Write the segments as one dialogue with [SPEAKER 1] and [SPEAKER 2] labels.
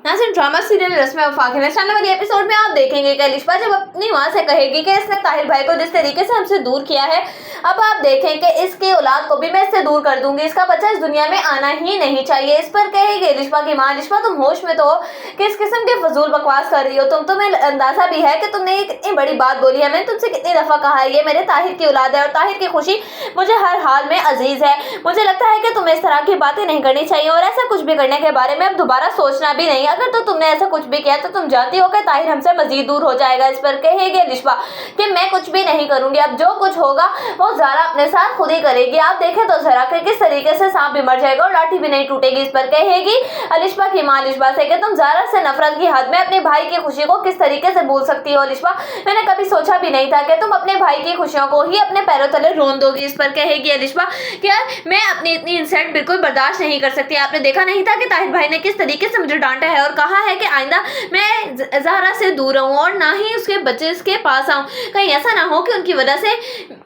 [SPEAKER 1] नाज़रीन, drama serial रस्म वफा के आने वाले एपिसोड में आप देखेंगे कि अलिशबा जब अपनी माँ से कहेगी कि इसने ताहिर भाई को जिस तरीके से हमसे दूर किया है, अब आप देखें कि इसकी औलाद को भी मैं इससे दूर कर दूंगी, इसका बच्चा इस दुनिया में आना ही नहीं चाहिए। इस पर कहेगी अलिशबा की माँ, अलिशबा तुम होश में तो हो, किस किस्म की फजूल बकवास कर रही हो तुम्हें अंदाजा भी है कि तुमने एक इतनी बड़ी बात बोली है। मैंने तुमसे कितनी दफा कहा है ये मेरे ताहिर की औलाद है और ताहिर की खुशी मुझे हर हाल में अजीज है। मुझे लगता है कि तुम्हें इस तरह की बातें नहीं करनी चाहिए और ऐसा कुछ भी करने के बारे में अब दोबारा सोचना भी नहीं। अगर तो तुमने ऐसा कुछ भी किया तो तुम जानती हो कि ताहिर हमसे मजीद दूर हो जाएगा। इस पर कहेगी अलिशबा कि मैं कुछ भी नहीं करूंगी, अब जो कुछ होगा वो ज़ारा अपने साथ खुद ही करेगी। आप देखें तो ज़रा कि किस तरीके से सांप भी मर जाएगा और लाठी भी नहीं टूटेगी। इस पर कहेगी अलिशबा की माँ अलिशबा से कि तुम ज़ारा से नफरत की हद में अपने भाई की खुशी को किस तरीके से भूल सकती हो। अलिशबा, मैंने कभी सोचा भी नहीं था कि तुम अपने भाई की खुशियों को ही अपने पैरों तले रोन दोगी। इस पर कहेगी अलिशबा कि यार मैं अपनी इतनी इंसल्ट बिल्कुल बर्दाश्त नहीं कर सकती। आपने देखा नहीं था कि ताहिर भाई ने किस तरीके से मुझे डांटा है और कहा है कि आइंदा मैं ज़ारा से दूर रहूं और ना ही उसके बच्चे इसके पास आऊं, कहीं ऐसा ना हो कि उनकी वजह से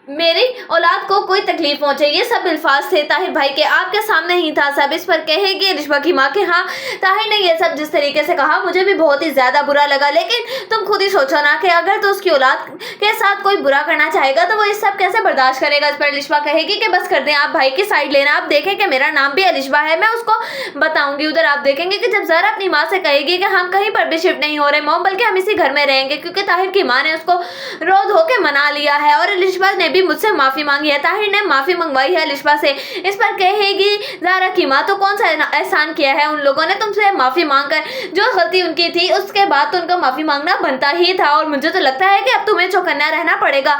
[SPEAKER 1] मेरी औलाद को कोई तकलीफ पहुंचे। ये सब अल्फाज थे ताहिर भाई के, आपके सामने ही था सब। इस पर कहेगी अलिशबा की माँ के हाँ, ताहिर ने ये सब जिस तरीके से कहा मुझे भी बहुत ही ज्यादा बुरा लगा, लेकिन तुम खुद ही सोचो ना कि अगर तो उसकी औलाद के साथ कोई बुरा करना चाहेगा तो वो इस सब कैसे बर्दाश्त करेगा। इस पर अलिशबा कहेगी कि बस कर दें, आप भाई की साइड लेना, आप देखें कि मेरा नाम भी अलिशबा है, मैं उसको बताऊंगी। उधर आप देखेंगे कि जब ज़ारा अपनी माँ से कहेगी कि हम कहीं पर भी शिफ्ट नहीं हो रहे मॉम, बल्कि हम इसी घर में रहेंगे, क्योंकि ताहिर की माँ ने उसको रो धो के मना लिया है और अलिशबा ने भी मुझसे माफ़ी मांगी है, ताहिर ने माफ़ी मंगवाई है अलिशबा से। इस पर कहेगी ज़ारा की माँ तो कौन सा एहसान किया है उन लोगों ने तुमसे माफ़ी मांगकर, जो गलती उनकी थी उसके बाद तो उनका माफ़ी मांगना बनता ही था। और मुझे तो लगता है कि अब तुम्हें चौकन्ना रहना पड़ेगा,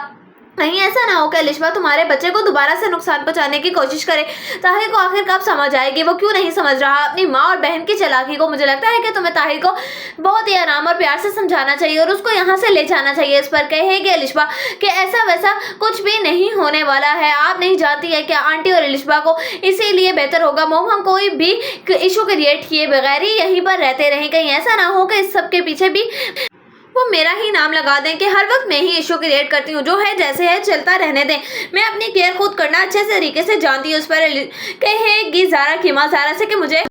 [SPEAKER 1] कहीं ऐसा ना हो कि अलिशबा तुम्हारे बच्चे को दोबारा से नुकसान पहुंचाने की कोशिश करे। ताहिर को आखिर कब समझ आएगी, वो क्यों नहीं समझ रहा अपनी माँ और बहन की चालाकी को। मुझे लगता है कि तुम्हें ताहिर को बहुत ही आराम और प्यार से समझाना चाहिए और उसको यहाँ से ले जाना चाहिए। इस पर कहेगी अलिशबा कि ऐसा वैसा कुछ भी नहीं होने वाला है, आप नहीं जानती है क्या आंटी और अलिशबा को, इसीलिए बेहतर होगा मोम हम कोई भी इशू क्रिएट किए बगैर ही यहीं पर रहते रहें। कहीं ऐसा ना हो कि इस सब के पीछे भी वो मेरा ही नाम लगा दें कि हर वक्त मैं ही इशू क्रिएट करती हूँ, जो है जैसे है चलता रहने दें, मैं अपनी केयर खुद करना अच्छे तरीके से जानती हूँ। उस पर कहेगी ज़ारा की माँ ज़ारा से कि मुझे